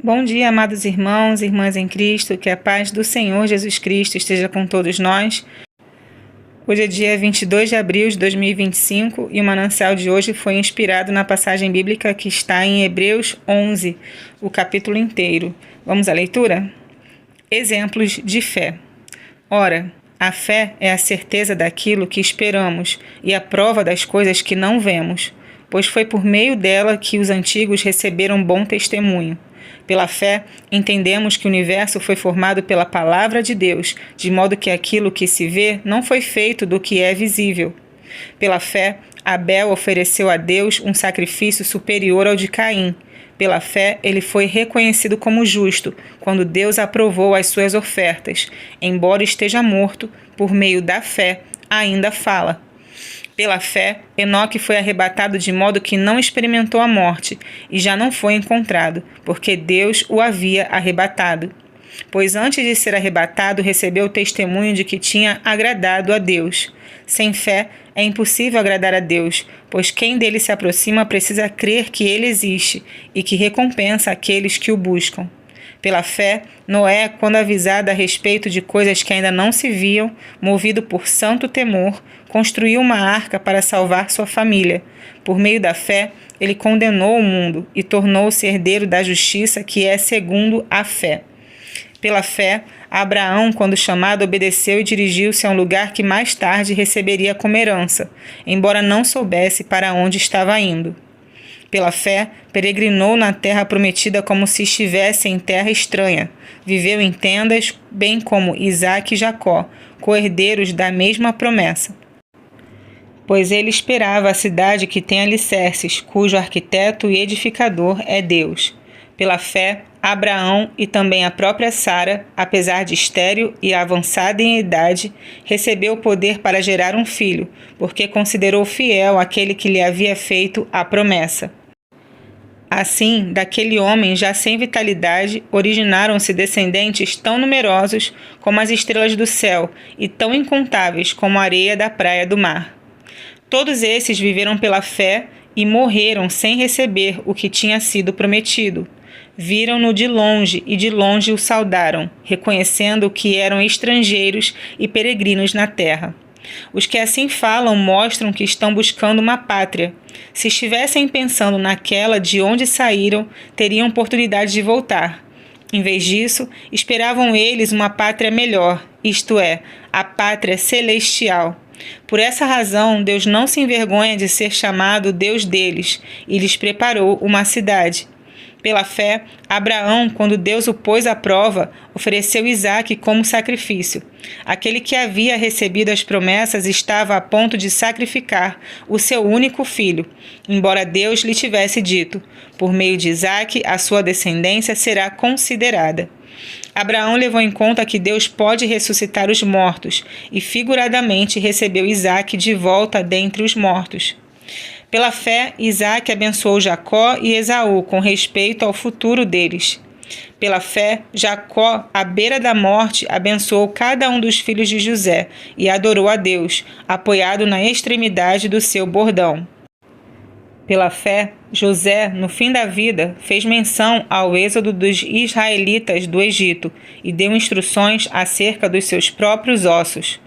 Bom dia, amados irmãos e irmãs em Cristo, que a paz do Senhor Jesus Cristo esteja com todos nós. Hoje é dia 22 de abril de 2025 e o manancial de hoje foi inspirado na passagem bíblica que está em Hebreus 11, o capítulo inteiro. Vamos à leitura? Exemplos de fé. Ora, a fé é a certeza daquilo que esperamos e a prova das coisas que não vemos, pois foi por meio dela que os antigos receberam bom testemunho. Pela fé, entendemos que o universo foi formado pela palavra de Deus, de modo que aquilo que se vê não foi feito do que é visível. Pela fé, Abel ofereceu a Deus um sacrifício superior ao de Caim. Pela fé, ele foi reconhecido como justo, quando Deus aprovou as suas ofertas. Embora esteja morto, por meio da fé, ainda fala. Pela fé, Enoque foi arrebatado de modo que não experimentou a morte, e já não foi encontrado, porque Deus o havia arrebatado. Pois antes de ser arrebatado, recebeu o testemunho de que tinha agradado a Deus. Sem fé, é impossível agradar a Deus, pois quem dele se aproxima precisa crer que ele existe e que recompensa aqueles que o buscam. Pela fé, Noé, quando avisado a respeito de coisas que ainda não se viam, movido por santo temor, construiu uma arca para salvar sua família. Por meio da fé, ele condenou o mundo e tornou-se herdeiro da justiça que é segundo a fé. Pela fé, Abraão, quando chamado, obedeceu e dirigiu-se a um lugar que mais tarde receberia como herança, embora não soubesse para onde estava indo. Pela fé, peregrinou na terra prometida como se estivesse em terra estranha. Viveu em tendas, bem como Isaque e Jacó, co-herdeiros da mesma promessa. Pois ele esperava a cidade que tem alicerces, cujo arquiteto e edificador é Deus. Pela fé, Abraão e também a própria Sara, apesar de estéril e avançada em idade, recebeu o poder para gerar um filho, porque considerou fiel aquele que lhe havia feito a promessa. Assim, daquele homem já sem vitalidade, originaram-se descendentes tão numerosos como as estrelas do céu e tão incontáveis como a areia da praia do mar. Todos esses viveram pela fé e morreram sem receber o que tinha sido prometido. Viram-no de longe e de longe o saudaram, reconhecendo que eram estrangeiros e peregrinos na terra. Os que assim falam mostram que estão buscando uma pátria. Se estivessem pensando naquela de onde saíram, teriam oportunidade de voltar. Em vez disso, esperavam eles uma pátria melhor, isto é, a pátria celestial. Por essa razão, Deus não se envergonha de ser chamado Deus deles, e lhes preparou uma cidade. Pela fé, Abraão, quando Deus o pôs à prova, ofereceu Isaque como sacrifício. Aquele que havia recebido as promessas estava a ponto de sacrificar o seu único filho, embora Deus lhe tivesse dito: por meio de Isaque, a sua descendência será considerada. Abraão levou em conta que Deus pode ressuscitar os mortos e, figuradamente, recebeu Isaque de volta dentre os mortos. Pela fé, Isaque abençoou Jacó e Esaú com respeito ao futuro deles. Pela fé, Jacó, à beira da morte, abençoou cada um dos filhos de José e adorou a Deus, apoiado na extremidade do seu bordão. Pela fé, José, no fim da vida, fez menção ao êxodo dos israelitas do Egito e deu instruções acerca dos seus próprios ossos.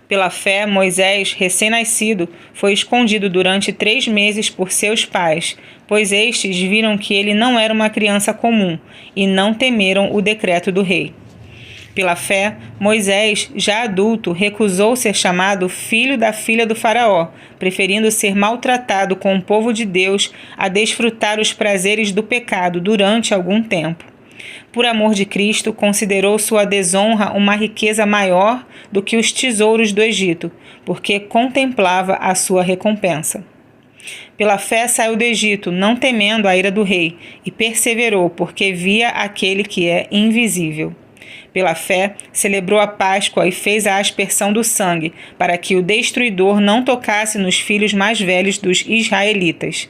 Pela fé, Moisés, recém-nascido, foi escondido durante 3 meses por seus pais, pois estes viram que ele não era uma criança comum e não temeram o decreto do rei. Pela fé, Moisés, já adulto, recusou ser chamado filho da filha do faraó, preferindo ser maltratado com o povo de Deus a desfrutar os prazeres do pecado durante algum tempo. Por amor de Cristo, considerou sua desonra uma riqueza maior do que os tesouros do Egito, porque contemplava a sua recompensa. Pela fé saiu do Egito, não temendo a ira do rei, e perseverou, porque via aquele que é invisível. Pela fé, celebrou a Páscoa e fez a aspersão do sangue, para que o destruidor não tocasse nos filhos mais velhos dos israelitas.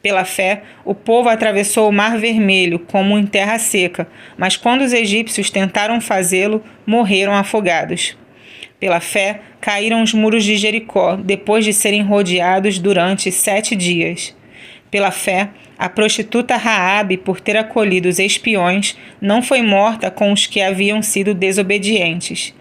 Pela fé, o povo atravessou o Mar Vermelho como em terra seca, mas quando os egípcios tentaram fazê-lo, morreram afogados. Pela fé, caíram os muros de Jericó, depois de serem rodeados durante 7 dias. Pela fé, A prostituta Raabe, por ter acolhido os espiões, não foi morta com os que haviam sido desobedientes.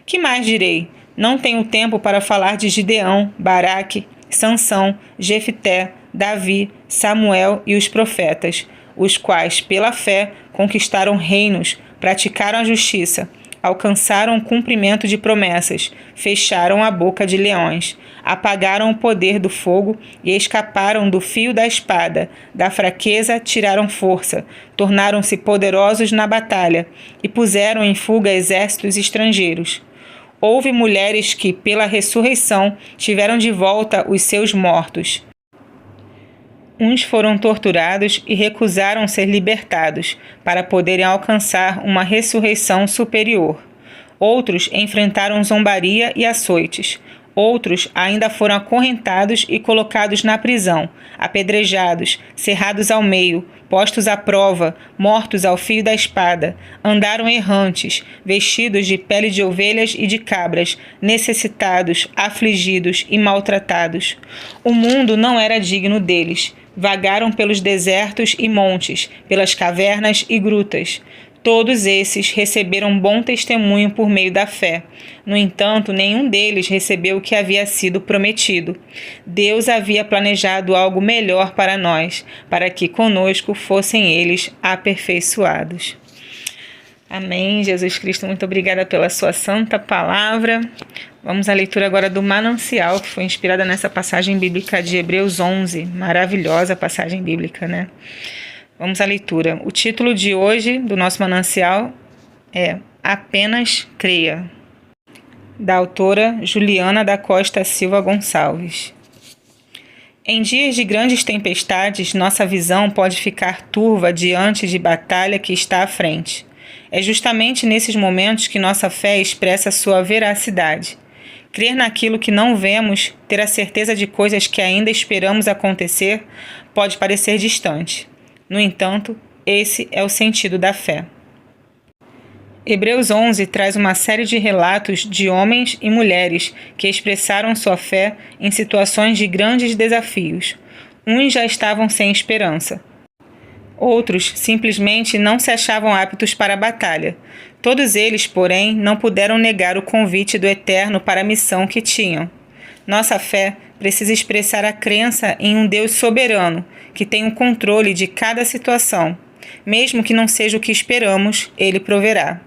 Que mais direi? Não tenho tempo para falar de Gideão, Baraque, Sansão, Jefté, Davi, Samuel e os profetas, os quais, pela fé, conquistaram reinos, praticaram a justiça, alcançaram o cumprimento de promessas, fecharam a boca de leões, apagaram o poder do fogo e escaparam do fio da espada, da fraqueza tiraram força, tornaram-se poderosos na batalha e puseram em fuga exércitos estrangeiros. Houve mulheres que, pela ressurreição, tiveram de volta os seus mortos. Uns foram torturados e recusaram ser libertados, para poderem alcançar uma ressurreição superior. Outros enfrentaram zombaria e açoites. Outros ainda foram acorrentados e colocados na prisão, apedrejados, cerrados ao meio, postos à prova, mortos ao fio da espada. Andaram errantes, vestidos de pele de ovelhas e de cabras, necessitados, afligidos e maltratados. O mundo não era digno deles. Vagaram pelos desertos e montes, pelas cavernas e grutas. Todos esses receberam bom testemunho por meio da fé. No entanto, nenhum deles recebeu o que havia sido prometido. Deus havia planejado algo melhor para nós, para que conosco fossem eles aperfeiçoados. Amém. Jesus Cristo, muito obrigada pela sua santa palavra. Vamos à leitura agora do manancial, que foi inspirada nessa passagem bíblica de Hebreus 11. Maravilhosa passagem bíblica, né? Vamos à leitura. O título de hoje do nosso manancial é Apenas Creia, da autora Juliana da Costa Silva Gonçalves. Em dias de grandes tempestades, nossa visão pode ficar turva diante de batalha que está à frente. É justamente nesses momentos que nossa fé expressa sua veracidade. Crer naquilo que não vemos, ter a certeza de coisas que ainda esperamos acontecer, pode parecer distante. No entanto, esse é o sentido da fé. Hebreus 11 traz uma série de relatos de homens e mulheres que expressaram sua fé em situações de grandes desafios. Uns já estavam sem esperança. Outros simplesmente não se achavam aptos para a batalha. Todos eles, porém, não puderam negar o convite do Eterno para a missão que tinham. Nossa fé precisa expressar a crença em um Deus soberano, que tem o controle de cada situação. Mesmo que não seja o que esperamos, Ele proverá.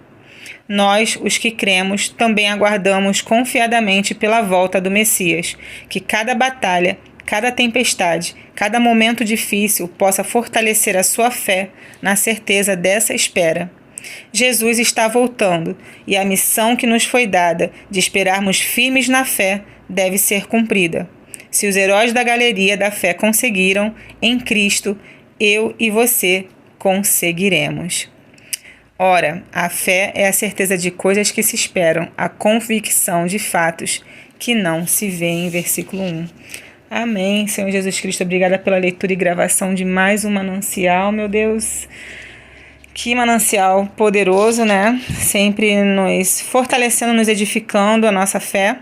Nós, os que cremos, também aguardamos confiadamente pela volta do Messias, que cada batalha, cada tempestade, cada momento difícil possa fortalecer a sua fé na certeza dessa espera. Jesus está voltando e a missão que nos foi dada de esperarmos firmes na fé deve ser cumprida. Se os heróis da galeria da fé conseguiram, em Cristo, eu e você conseguiremos. Ora, a fé é a certeza de coisas que se esperam, a convicção de fatos que não se veem. Versículo 1. Amém. Senhor Jesus Cristo, obrigada pela leitura e gravação de mais um manancial, meu Deus. Que manancial poderoso, né? Sempre nos fortalecendo, nos edificando a nossa fé.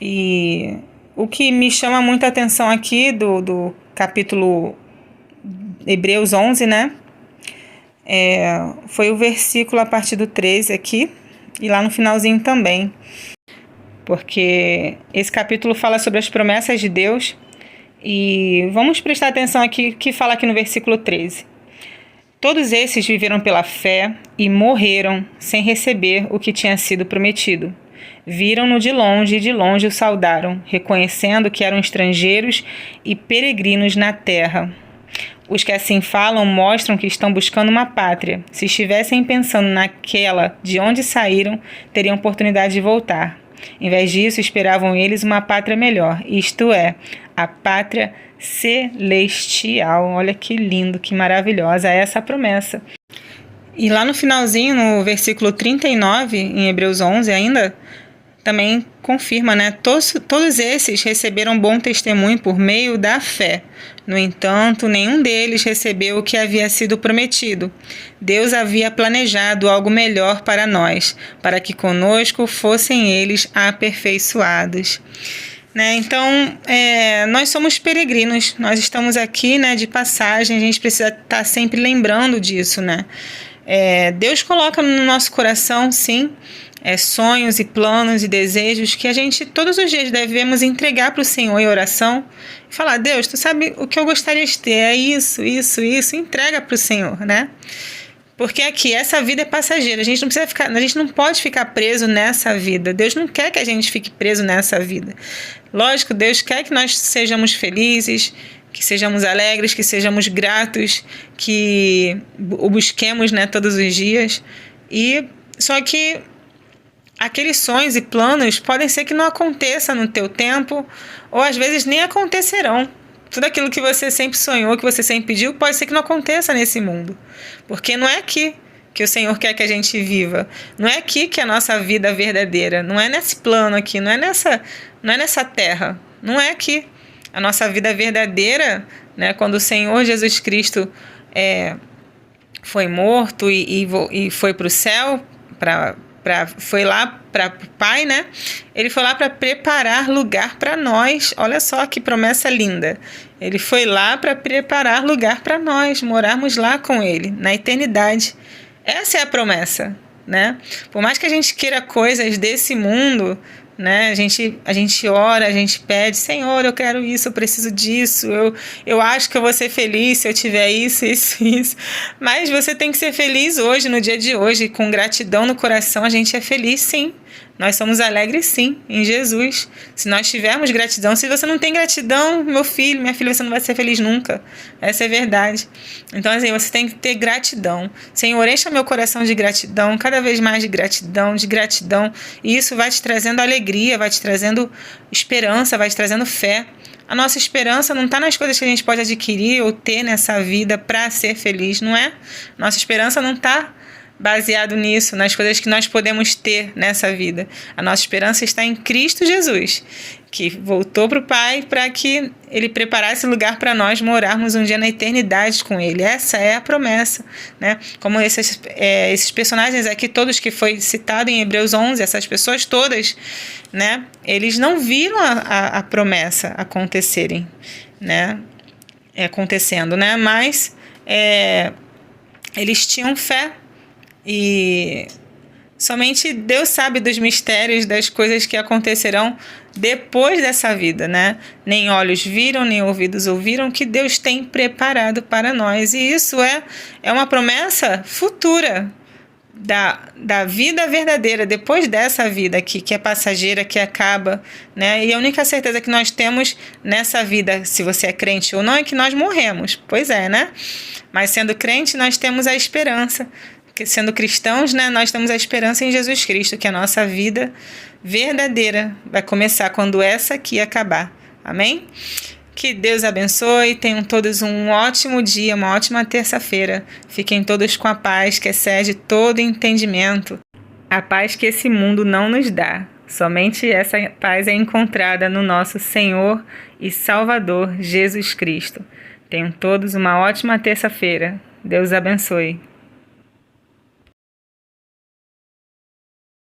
E o que me chama muita atenção aqui do capítulo Hebreus 11, né? Foi o versículo a partir do 13 aqui e lá no finalzinho também. Porque esse capítulo fala sobre as promessas de Deus e vamos prestar atenção aqui que fala aqui no versículo 13. Todos esses viveram pela fé e morreram sem receber o que tinha sido prometido. Viram-no de longe e de longe o saudaram, reconhecendo que eram estrangeiros e peregrinos na terra. Os que assim falam mostram que estão buscando uma pátria. Se estivessem pensando naquela de onde saíram, teriam oportunidade de voltar. Em vez disso, esperavam eles uma pátria melhor, isto é, a pátria celestial. Olha que lindo, que maravilhosa é essa promessa. E lá no finalzinho, no versículo 39, em Hebreus 11 ainda, também confirma, né? Todos esses receberam bom testemunho por meio da fé. No entanto, nenhum deles recebeu o que havia sido prometido. Deus havia planejado algo melhor para nós, para que conosco fossem eles aperfeiçoados. né? Então, nós somos peregrinos, nós estamos aqui, né, de passagem, a gente precisa estar sempre lembrando disso, né? Deus coloca no nosso coração, sim, sonhos e planos e desejos que a gente todos os dias devemos entregar para o Senhor em oração e falar: Deus, tu sabe o que eu gostaria de ter, é isso, entrega para o Senhor, né? Porque aqui, essa vida é passageira, a gente não pode ficar preso nessa vida. Deus não quer que a gente fique preso nessa vida. Lógico, Deus quer que nós sejamos felizes, que sejamos alegres, que sejamos gratos, que o busquemos, né, todos os dias. Só que aqueles sonhos e planos podem ser que não aconteça no teu tempo, ou às vezes nem acontecerão. Tudo aquilo que você sempre sonhou, que você sempre pediu, pode ser que não aconteça nesse mundo. Porque não é aqui que o Senhor quer que a gente viva. Não é aqui que é a nossa vida verdadeira. Não é nesse plano aqui, não é nessa terra. Não é aqui. A nossa vida verdadeira, né, quando o Senhor Jesus Cristo foi morto e foi para o céu, foi lá para o Pai, né? Ele foi lá para preparar lugar para nós. Olha só que promessa linda. Ele foi lá para preparar lugar para nós, morarmos lá com Ele, na eternidade. Essa é a promessa, né? Por mais que a gente queira coisas desse mundo, né? A gente ora, a gente pede: Senhor, eu quero isso, eu preciso disso, eu acho que eu vou ser feliz se eu tiver isso. Mas você tem que ser feliz hoje, no dia de hoje, com gratidão no coração. A gente é feliz, sim. Nós somos alegres, sim, em Jesus. Se nós tivermos gratidão, se você não tem gratidão, meu filho, minha filha, você não vai ser feliz nunca. Essa é a verdade. Então, assim, você tem que ter gratidão. Senhor, encha meu coração de gratidão, cada vez mais de gratidão. E isso vai te trazendo alegria, vai te trazendo esperança, vai te trazendo fé. A nossa esperança não está nas coisas que a gente pode adquirir ou ter nessa vida para ser feliz, não é? Nossa esperança não está baseado nisso, nas coisas que nós podemos ter nessa vida. A nossa esperança está em Cristo Jesus, que voltou para o Pai para que Ele preparasse lugar para nós morarmos um dia na eternidade com Ele. Essa é a promessa, né? Como esses personagens aqui, todos que foi citado em Hebreus 11, essas pessoas todas, né? Eles não viram a promessa acontecerem, né? Acontecendo, né? Mas eles tinham fé. E somente Deus sabe dos mistérios, das coisas que acontecerão depois dessa vida, né? Nem olhos viram, nem ouvidos ouviram, que Deus tem preparado para nós. E isso é uma promessa futura da vida verdadeira, depois dessa vida aqui, que é passageira, que acaba, né? E a única certeza que nós temos nessa vida, se você é crente ou não, é que nós morremos. Pois é, né? Mas sendo crente, nós temos a esperança. Sendo cristãos, né, nós temos a esperança em Jesus Cristo, que a nossa vida verdadeira vai começar quando essa aqui acabar. Amém? Que Deus abençoe, tenham todos um ótimo dia, uma ótima terça-feira. Fiquem todos com a paz que excede todo entendimento. A paz que esse mundo não nos dá. Somente essa paz é encontrada no nosso Senhor e Salvador Jesus Cristo. Tenham todos uma ótima terça-feira. Deus abençoe.